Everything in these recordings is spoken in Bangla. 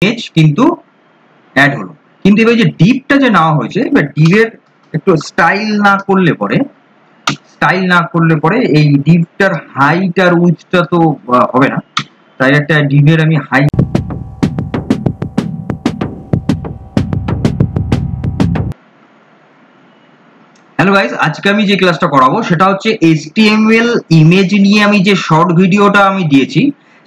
ইমেজ কিন্তু অ্যাড হলো। কিন্তু এবার যে ডিপটা যে নেওয়া হয়েছে, এবার ডিপের একটু স্টাইল না করলে পরে এই ডিপটার হাইট আর উইডথটা তো হবে না। তাই একটা ডিপের আমি হাই হ্যালো গাইস, আজকে আমি যে ক্লাসটা করাবো সেটা হচ্ছে HTML ইমেজ নিয়ে আমি যে শর্ট ভিডিওটা আমি দিয়েছি,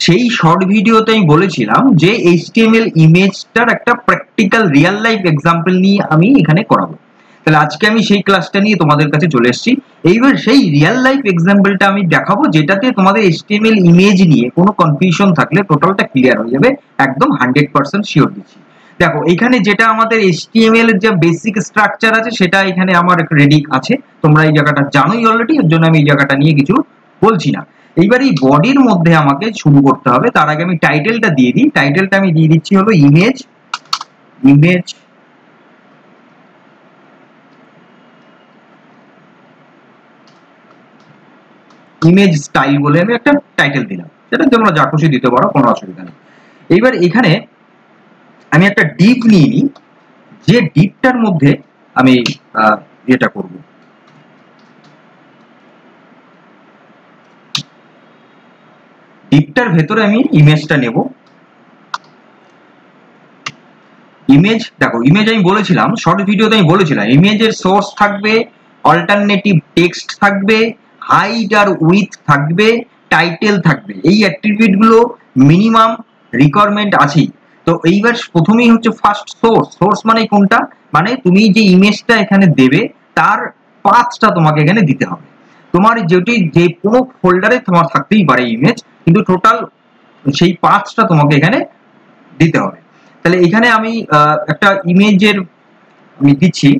সেই শর্ট ভিডিওতে আমি বলেছিলাম যে HTML ইমেজটার একটা প্র্যাকটিক্যাল রিয়েল লাইফ এক্সাম্পল নিয়ে আমি এখানে করাবো। তাহলে আজকে আমি সেই ক্লাসটা নিয়ে তোমাদের কাছে চলে এসেছি। এইবার সেই রিয়েল লাইফ এক্সাম্পলটা আমি দেখাবো, যেটাতে তোমাদের HTML ইমেজ নিয়ে কোনো কনফিউশন থাকলে টোটালটা ক্লিয়ার হয়ে যাবে, একদম 100% শিওর দিচ্ছি। দেখো, এখানে যেটা আমাদের HTML এর যে বেসিক স্ট্রাকচার আছে সেটা এখানে আমার রেডি আছে, তোমরা এই জায়গাটা জানোই অলরেডি, এর জন্য আমি এই জায়গাটা নিয়ে কিছু বলছি না। এইবার এই বডির মধ্যে আমাকে শুরু করতে হবে, তার আগে আমি টাইটেলটা দিয়ে দিই। টাইটেলটা আমি দিয়ে দিচ্ছি হলো ইমেজ ইমেজ স্টাইল বলে আমি একটা টাইটেল দিলাম, সেটা তোমরা যা খুশি দিতে পারো, কোনো অসুবিধা নেই। এইবার এখানে আমি একটা ডিপ নিয়ে নিই, যে ডিপটার মধ্যে আমি এটা করব। ডিপটার ভেতরে আমি ইমেজটা নেব। ইমেজ, দেখো ইমেজ আমি বলেছিলাম শর্ট ভিডিওতে, আমি বলেছিলাম ইমেজের সোর্স থাকবে, অল্টারনেটিভ টেক্সট থাকবে, হাইট আর উইথ থাকবে, টাইটেল থাকবে। এই অ্যাট্রিবিউট গুলো মিনিমাম রিকোয়ারমেন্ট আছেই। তো এইবার প্রথমেই হচ্ছে ফার্স্ট সোর্স মানে কোনটা, মানে তুমি যে ইমেজটা এখানে দেবে তার পাথটা তোমাকে এখানে দিতে হবে। তোমার যেটি যে কোনো ফোল্ডারে তোমার থাকতেই পারে ইমেজ, কিন্তু টোটাল সেই পাথটা তোমাকে এখানে দিতে হবে। তাহলে এখানে আমি একটা ইমেজের আমি দিচ্ছি।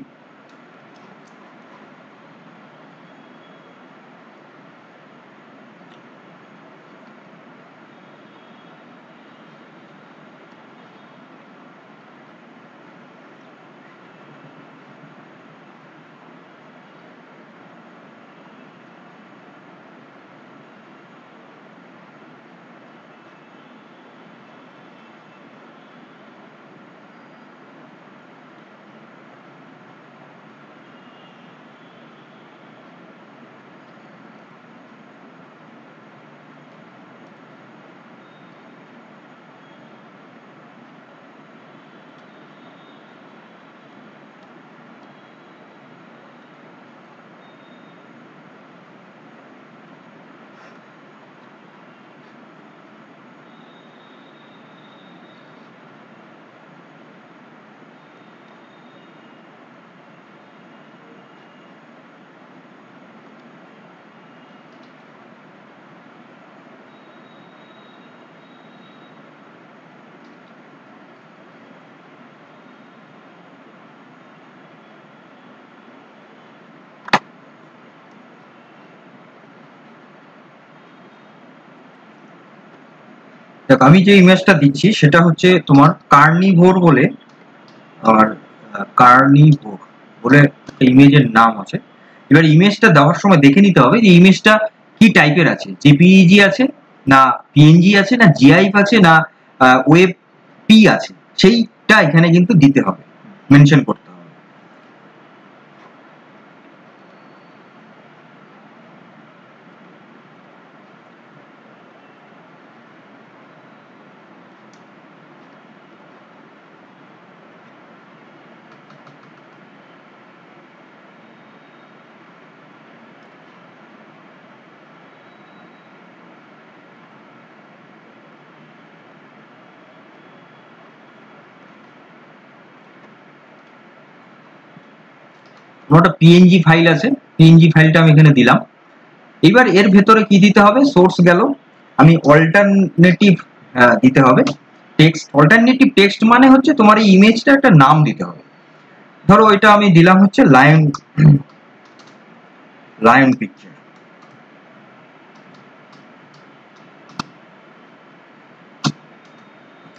দেখো, আমি যে ইমেজটা দিচ্ছি সেটা হচ্ছে তোমার কার্নিভোর বলে, আর কার্নিভোর বলে একটা ইমেজের নাম আছে। এবার ইমেজটা দেওয়ার সময় দেখে নিতে হবে যে ইমেজটা কি টাইপের আছে, জেপিইজি আছে না পিএনজি আছে না জিআইএফ আছে না ওয়েব পি আছে, সেইটা এখানে কিন্তু দিতে হবে, মেনশন করতে হবে। একটা পিএনজি ফাইল আছে, পিএনজি ফাইলটা আমি এখানে দিলাম। এবার এর ভেতরে কি দিতে হবে, সোর্স গেল, আমি অল্টারনেটিভ দিতে হবে টেক্সট। অল্টারনেটিভ টেক্সট মানে হচ্ছে তোমার এই ইমেজটা একটা নাম দিতে হবে। ধরো এটা আমি দিলাম হচ্ছে লায়ন পিকচার।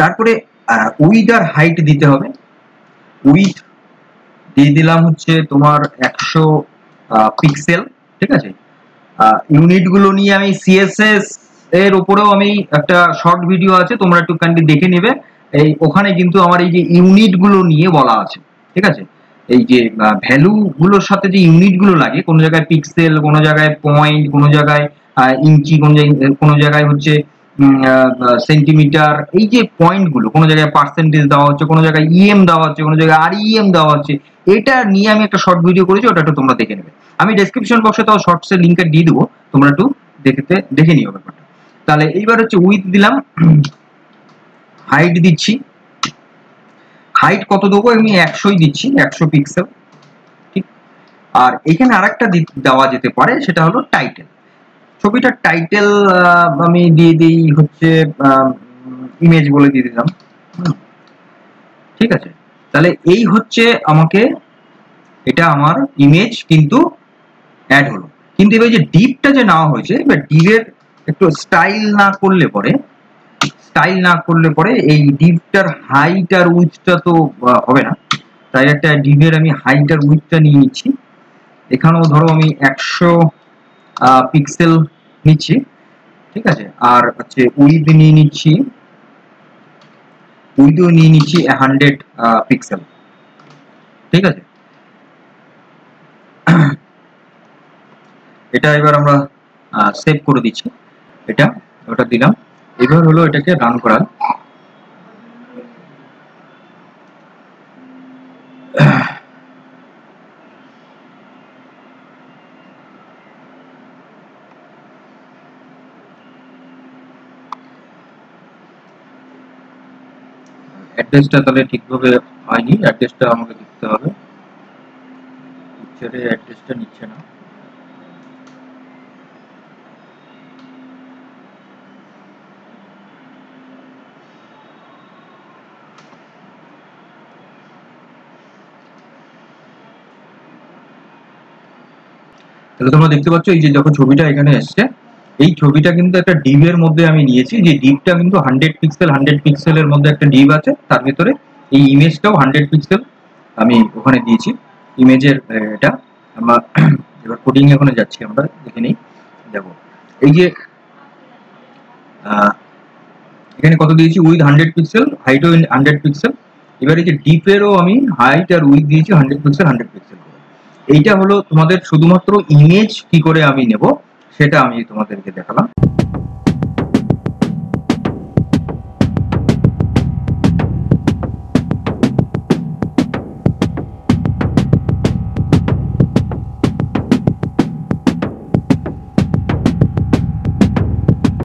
তারপরে উইথ আর হাইট দিতে হবে। উইথ দিয়ে দিলাম হচ্ছে তোমার 100 পিক্সেল, ঠিক আছে। ইউনিট গুলো নিয়ে আমি সিএসএস এর উপরেও আমি একটা শর্ট ভিডিও আছে, তোমরা একটু কাইন্ডলি দেখে নেবে, এই ওখানে কিন্তু আমার এই যে ইউনিট গুলো নিয়ে বলা আছে, ঠিক আছে। এই যে ভ্যালু গুলোর সাথে যে ইউনিট গুলো লাগে, কোন জায়গায় পিক্সেল, কোন জায়গায় পয়েন্ট, কোন জায়গায় ইঞ্চি, কোন জায়গায় হচ্ছে সেন্টিমিটার, এই যে পয়েন্ট গুলো, কোন জায়গায় পার্সেন্টেজ দেওয়া হচ্ছে, কোন জায়গায় ইএম দেওয়া হচ্ছে, কোন জায়গায় আরইএম দেওয়া হচ্ছে, এটা নিয়ে আমি একটা শর্ট ভিডিও করেছি, ওটা একটু তোমরা দেখে নেবে। আমি ডেসক্রিপশন বক্সে তাও শর্টস এর লিংকটা দিয়ে দেবো, তোমরা একটু দেখে নিও ব্যাপারটা। তাহলে এইবার হচ্ছে উইথ দিলাম, হাইট দিচ্ছি, হাইট কত দেবো, আমি 100ই দিচ্ছি, 100 পিক্সেল, ঠিক। আর এখানে আরেকটা দেওয়া যেতে পারে, সেটা হলো টাইটেল। ছবিটার টাইটেল আমি দিয়ে দিই হচ্ছে ইমেজ বলে দিয়ে দিলাম, ঠিক আছে। তাহলে এই হচ্ছে আমাকে, এটা আমার ইমেজ কিন্তু অ্যাড হলো। কিন্তু এবার যে ডিপটা যে নেওয়া হয়েছে, এবার ডিপের একটু স্টাইল না করলে পরে এই ডিপটার হাইট আর উইথটা তো হবে না। তাই একটা ডিপের আমি হাইট আর উইথটা নিয়ে নিচ্ছি। এখানেও ধরো আমি 100 পিক্সেল নিচ্ছি, ঠিক আছে। আর হচ্ছে উইথ নিয়ে নিচ্ছি, উইথও নিয়ে নিচ্ছি 100 পিক্সেল, ঠিক আছে। এটা এবার আমরা সেভ করে দিচ্ছি, এটা ওটা দিলাম। এবার হলো এটাকে রান করা। অ্যাড্রেসটা তাহলে ঠিকভাবে হয়নি, অ্যাড্রেসটা আমাকে দিতে হবে, পিকচারে অ্যাড্রেসটা নিচ্ছে না। তাহলে তোমরা দেখতে পাচ্ছ এই যে যখন ছবিটা এখানে এসছে, এই ছবিটা কিন্তু একটা ডিভ এর মধ্যে আমি নিয়েছি, যে ডিভটা কিন্তু 100 পিক্সেলের মধ্যে একটা ডিভ আছে, তার ভিতরে এই ইমেজটাও 100 পিক্সেল আমি ওখানে দিয়েছি ইমেজের। এটা আমরা এবার কোডিং এ ওখানে যাচ্ছি, আমরা দেখে নিই। দেখো এই যে এখানে কত দিয়েছি, উইথ 100 পিক্সেল, হাইটও 100 পিক্সেল। এবার এই যে ডিপেরও আমি হাইট আর উইথ দিয়েছি 100 পিক্সেল 100 পিক্সেল। এইটা হলো তোমাদের শুধুমাত্র ইমেজ কি করে আমি নেব সেটা আমি তোমাদেরকে দেখালাম।